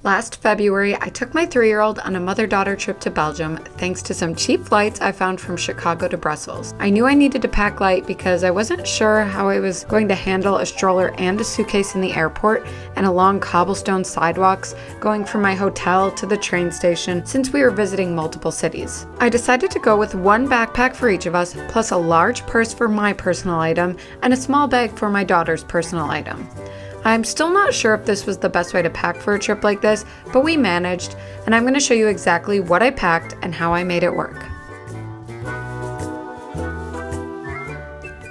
Last February, I took my 3-year-old on a mother-daughter trip to Belgium thanks to some cheap flights I found from Chicago to Brussels. I knew I needed to pack light because I wasn't sure how I was going to handle a stroller and a suitcase in the airport and along cobblestone sidewalks going from my hotel to the train station since we were visiting multiple cities. I decided to go with one backpack for each of us, plus a large purse for my personal item and a small bag for my daughter's personal item. I'm still not sure if this was the best way to pack for a trip like this, but we managed, and I'm going to show you exactly what I packed and how I made it work.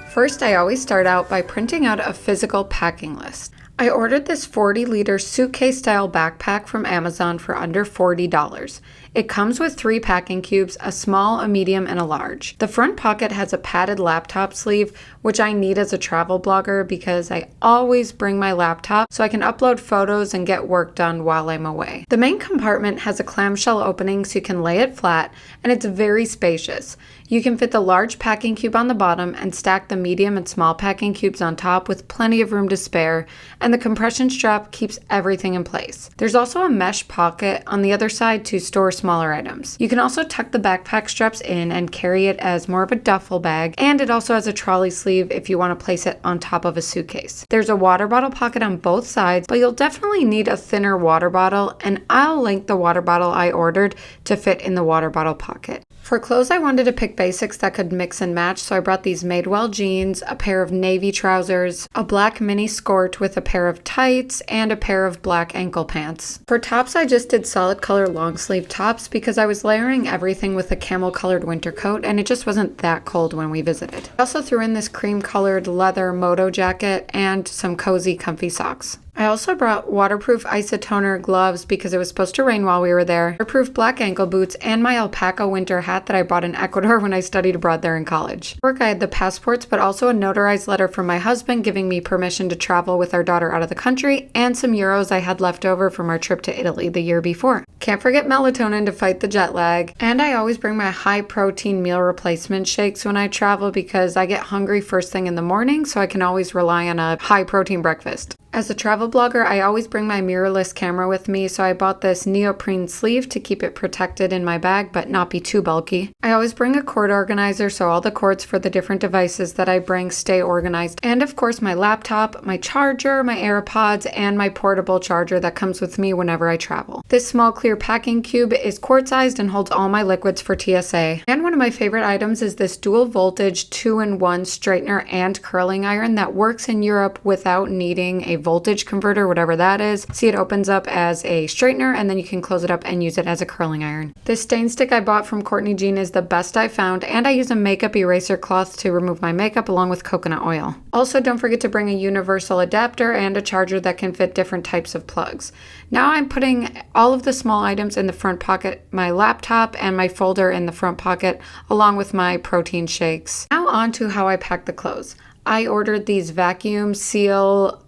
First, I always start out by printing out a physical packing list. I ordered this 40-liter suitcase-style backpack from Amazon for under $40. It comes with 3 packing cubes, a small, a medium, and a large. The front pocket has a padded laptop sleeve, which I need as a travel blogger because I always bring my laptop so I can upload photos and get work done while I'm away. The main compartment has a clamshell opening so you can lay it flat, and it's very spacious. You can fit the large packing cube on the bottom and stack the medium and small packing cubes on top with plenty of room to spare, and the compression strap keeps everything in place. There's also a mesh pocket on the other side to store smaller items. You can also tuck the backpack straps in and carry it as more of a duffel bag, and it also has a trolley sleeve if you want to place it on top of a suitcase. There's a water bottle pocket on both sides, but you'll definitely need a thinner water bottle, and I'll link the water bottle I ordered to fit in the water bottle pocket. For clothes, I wanted to pick basics that could mix and match, so I brought these Madewell jeans, a pair of navy trousers, a black mini skirt with a pair of tights, and a pair of black ankle pants. For tops, I just did solid color long sleeve tops because I was layering everything with a camel colored winter coat, and it just wasn't that cold when we visited. I also threw in this cream colored leather moto jacket and some cozy comfy socks. I also brought waterproof isotoner gloves because it was supposed to rain while we were there, waterproof black ankle boots, and my alpaca winter hat that I bought in Ecuador when I studied abroad there in college. For work, I had the passports, but also a notarized letter from my husband giving me permission to travel with our daughter out of the country, and some euros I had left over from our trip to Italy the year before. Can't forget melatonin to fight the jet lag, and I always bring my high-protein meal replacement shakes when I travel because I get hungry first thing in the morning, so I can always rely on a high-protein breakfast. As a travel blogger, I always bring my mirrorless camera with me, so I bought this neoprene sleeve to keep it protected in my bag but not be too bulky. I always bring a cord organizer so all the cords for the different devices that I bring stay organized. And of course my laptop, my charger, my AirPods, and my portable charger that comes with me whenever I travel. This small clear packing cube is quart-sized and holds all my liquids for TSA. And one of my favorite items is this dual voltage 2-in-1 straightener and curling iron that works in Europe without needing a voltage converter, whatever that is. See, it opens up as a straightener and then you can close it up and use it as a curling iron. This stain stick I bought from Courtney Jean is the best I found, and I use a makeup eraser cloth to remove my makeup along with coconut oil. Also, don't forget to bring a universal adapter and a charger that can fit different types of plugs. Now I'm putting all of the small items in the front pocket, my laptop and my folder in the front pocket, along with my protein shakes. Now on to how I pack the clothes. I ordered these vacuum seal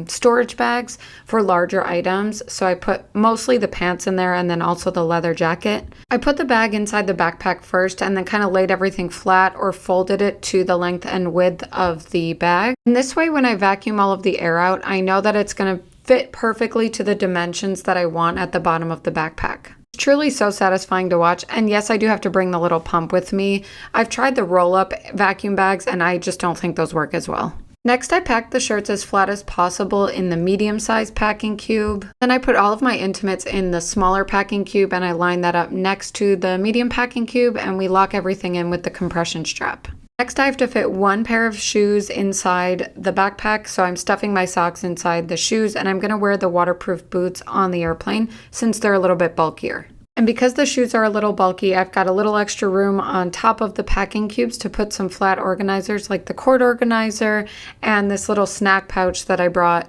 storage bags for larger items, so I put mostly the pants in there and then also the leather jacket. I put the bag inside the backpack first and then kind of laid everything flat or folded it to the length and width of the bag. And this way, when I vacuum all of the air out, I know that it's going to fit perfectly to the dimensions that I want at the bottom of the backpack. It's truly so satisfying to watch, and yes, I do have to bring the little pump with me. I've tried the roll-up vacuum bags and I just don't think those work as well. Next, I packed the shirts as flat as possible in the medium-sized packing cube. Then I put all of my intimates in the smaller packing cube and I line that up next to the medium packing cube, and we lock everything in with the compression strap. Next, I have to fit one pair of shoes inside the backpack, so I'm stuffing my socks inside the shoes, and I'm going to wear the waterproof boots on the airplane since they're a little bit bulkier. And because the shoes are a little bulky, I've got a little extra room on top of the packing cubes to put some flat organizers like the cord organizer and this little snack pouch that I brought.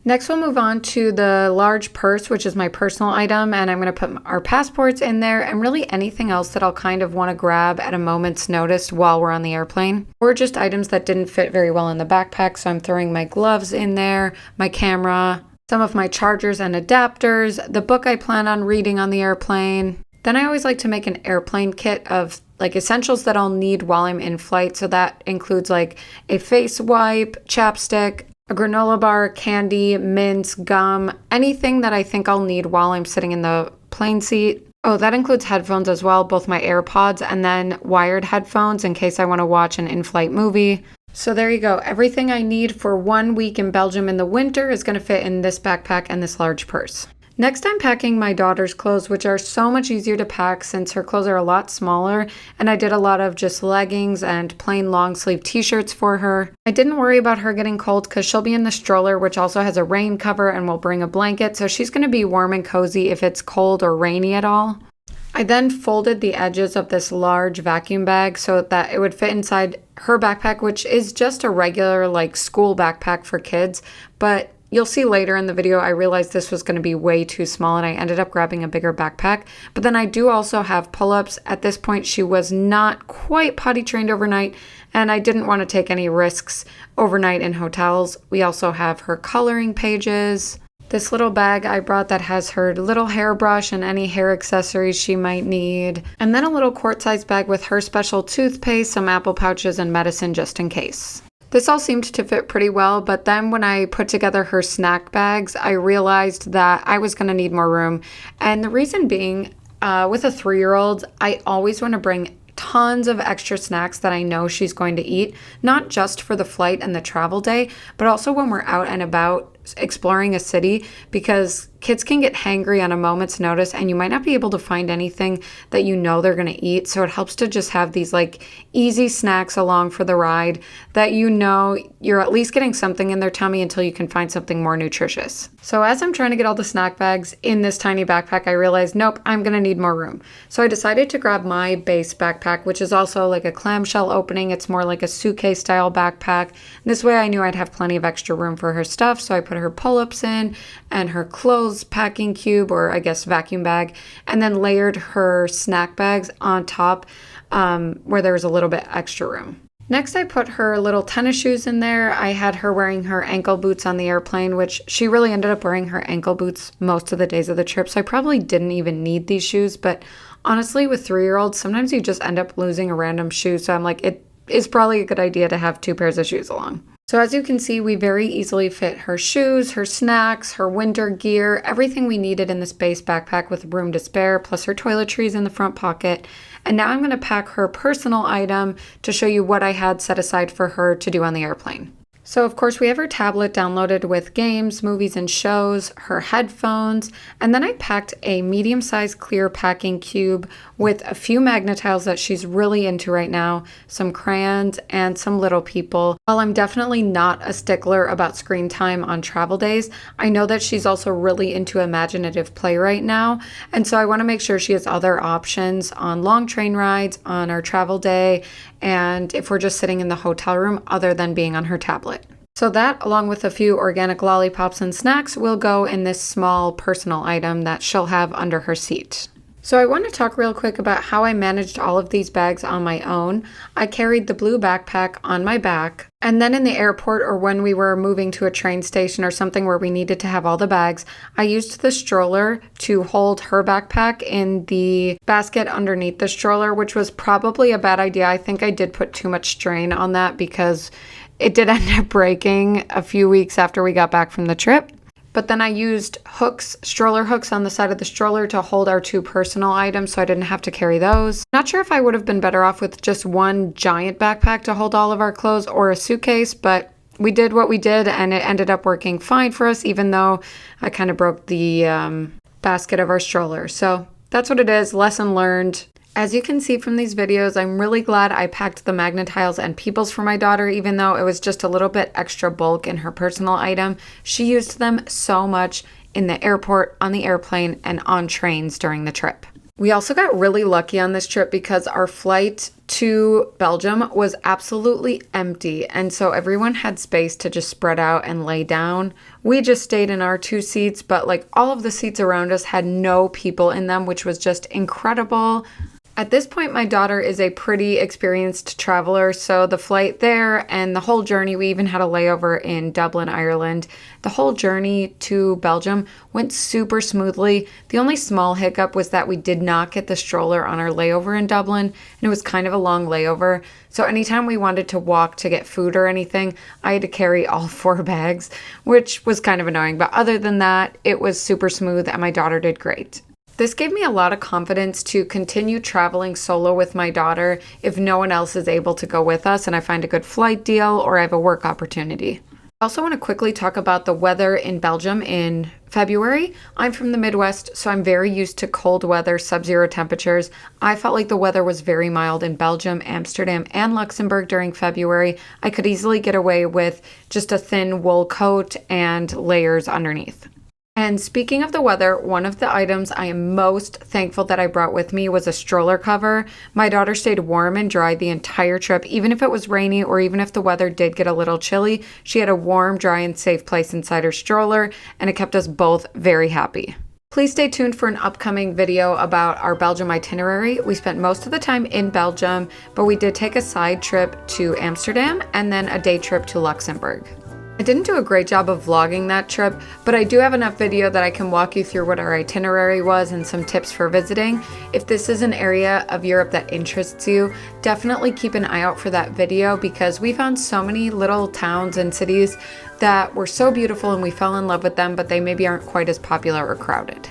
Next, we'll move on to the large purse, which is my personal item, and I'm going to put our passports in there and really anything else that I'll kind of want to grab at a moment's notice while we're on the airplane, or just items that didn't fit very well in the backpack. So I'm throwing my gloves in there, my camera, some of my chargers and adapters, the book I plan on reading on the airplane. Then I always like to make an airplane kit of like essentials that I'll need while I'm in flight. So that includes like a face wipe, chapstick, a granola bar, candy, mints, gum, anything that I think I'll need while I'm sitting in the plane seat. Oh, that includes headphones as well, both my AirPods and then wired headphones in case I want to watch an in-flight movie. So there you go. Everything I need for 1 week in Belgium in the winter is going to fit in this backpack and this large purse. Next, I'm packing my daughter's clothes, which are so much easier to pack since her clothes are a lot smaller, and I did a lot of just leggings and plain long sleeve t-shirts for her. I didn't worry about her getting cold because she'll be in the stroller, which also has a rain cover and will bring a blanket, so she's going to be warm and cozy if it's cold or rainy at all. I then folded the edges of this large vacuum bag so that it would fit inside her backpack, which is just a regular like school backpack for kids, but you'll see later in the video, I realized this was going to be way too small and I ended up grabbing a bigger backpack. But then I do also have pull-ups. At this point, she was not quite potty trained overnight and I didn't want to take any risks overnight in hotels. We also have her coloring pages. This little bag I brought that has her little hairbrush and any hair accessories she might need. And then a little quart-sized bag with her special toothpaste, some apple pouches, and medicine just in case. This all seemed to fit pretty well, but then when I put together her snack bags, I realized that I was going to need more room. And the reason being, with a 3-year-old, I always want to bring tons of extra snacks that I know she's going to eat, not just for the flight and the travel day, but also when we're out and about exploring a city, because kids can get hangry on a moment's notice and you might not be able to find anything that you know they're going to eat. So it helps to just have these like easy snacks along for the ride that you know you're at least getting something in their tummy until you can find something more nutritious. So as I'm trying to get all the snack bags in this tiny backpack, I realized, nope, I'm going to need more room. So I decided to grab my base backpack, which is also like a clamshell opening. It's more like a suitcase style backpack. This way I knew I'd have plenty of extra room for her stuff. So I put her pull-ups in and her clothes packing cube, or I guess vacuum bag, and then layered her snack bags on top where there was a little bit extra room. Next, I put her little tennis shoes in there. I had her wearing her ankle boots on the airplane, which she really ended up wearing her ankle boots most of the days of the trip, so I probably didn't even need these shoes, but honestly, with 3-year-olds, sometimes you just end up losing a random shoe, so I'm like, it is probably a good idea to have 2 pairs of shoes along. So as you can see, we very easily fit her shoes, her snacks, her winter gear, everything we needed in this base backpack with room to spare, plus her toiletries in the front pocket. And now I'm going to pack her personal item to show you what I had set aside for her to do on the airplane. So of course we have her tablet downloaded with games, movies, and shows, her headphones, and then I packed a medium-sized clear packing cube with a few Magna-Tiles that she's really into right now, some crayons, and some Little People. While I'm definitely not a stickler about screen time on travel days, I know that she's also really into imaginative play right now, and so I want to make sure she has other options on long train rides, on our travel day, and if we're just sitting in the hotel room other than being on her tablet. So that, along with a few organic lollipops and snacks, will go in this small personal item that she'll have under her seat. So I want to talk real quick about how I managed all of these bags on my own. I carried the blue backpack on my back, and then in the airport or when we were moving to a train station or something where we needed to have all the bags, I used the stroller to hold her backpack in the basket underneath the stroller, which was probably a bad idea. I think I did put too much strain on that because it did end up breaking a few weeks after we got back from the trip. But then I used hooks, stroller hooks on the side of the stroller to hold our 2 personal items so I didn't have to carry those. Not sure if I would have been better off with just one giant backpack to hold all of our clothes or a suitcase, but we did what we did and it ended up working fine for us, even though I kind of broke the basket of our stroller. So that's what it is, lesson learned. As you can see from these videos, I'm really glad I packed the Magna-Tiles and Peoples for my daughter, even though it was just a little bit extra bulk in her personal item. She used them so much in the airport, on the airplane, and on trains during the trip. We also got really lucky on this trip because our flight to Belgium was absolutely empty, and so everyone had space to just spread out and lay down. We just stayed in our 2 seats, but like all of the seats around us had no people in them, which was just incredible. At this point, my daughter is a pretty experienced traveler, so the flight there and the whole journey, we even had a layover in Dublin, Ireland. The whole journey to Belgium went super smoothly. The only small hiccup was that we did not get the stroller on our layover in Dublin, and it was kind of a long layover. So anytime we wanted to walk to get food or anything, I had to carry all 4 bags, which was kind of annoying. But other than that, it was super smooth and my daughter did great. This gave me a lot of confidence to continue traveling solo with my daughter if no one else is able to go with us and I find a good flight deal or I have a work opportunity. I also want to quickly talk about the weather in Belgium in February. I'm from the Midwest, so I'm very used to cold weather, sub-zero temperatures. I felt like the weather was very mild in Belgium, Amsterdam, and Luxembourg during February. I could easily get away with just a thin wool coat and layers underneath. And speaking of the weather, one of the items I am most thankful that I brought with me was a stroller cover. My daughter stayed warm and dry the entire trip, even if it was rainy or even if the weather did get a little chilly. She had a warm, dry, and safe place inside her stroller, and it kept us both very happy. Please stay tuned for an upcoming video about our Belgium itinerary. We spent most of the time in Belgium, but we did take a side trip to Amsterdam and then a day trip to Luxembourg. I didn't do a great job of vlogging that trip, but I do have enough video that I can walk you through what our itinerary was and some tips for visiting. If this is an area of Europe that interests you, definitely keep an eye out for that video because we found so many little towns and cities that were so beautiful and we fell in love with them, but they maybe aren't quite as popular or crowded.